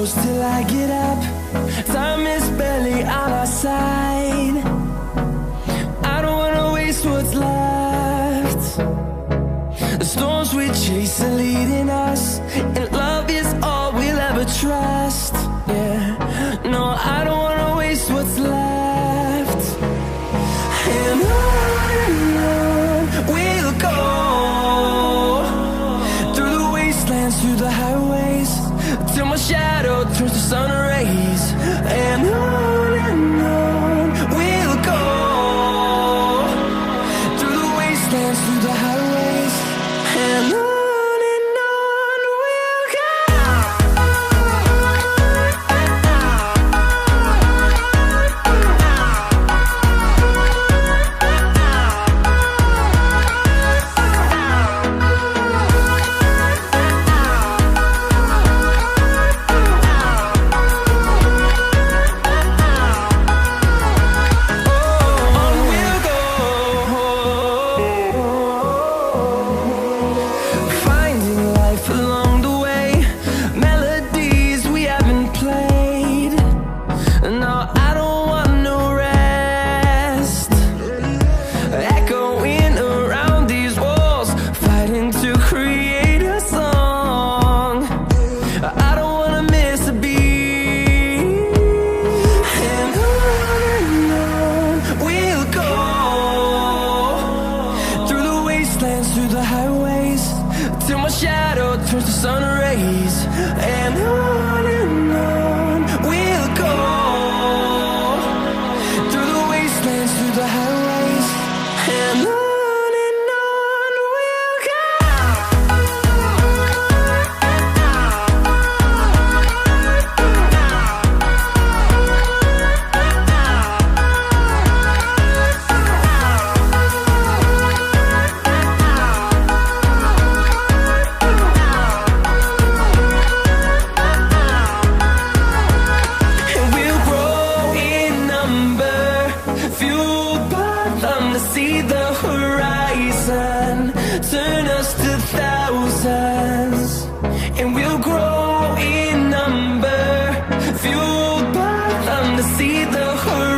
close till I get up. Time is barely on our side. I don't wanna waste what's left. The storms we chase are leading us, and love is all we'll ever trust. Yeah, no, I don't wanna waste what's left. And on we'll go, through the wastelands, through the highways, till my shadow turns to sun rays. And on we'll go, through the wastelands, through the highways, and on we'll go. Through the highways, till my shadow turns to sun rays. And on we'll go, through the wastelands, through the highways, and on we'll go. See the horizon, turn us to thousands, and we'll grow in number, fueled by them to see the horizon.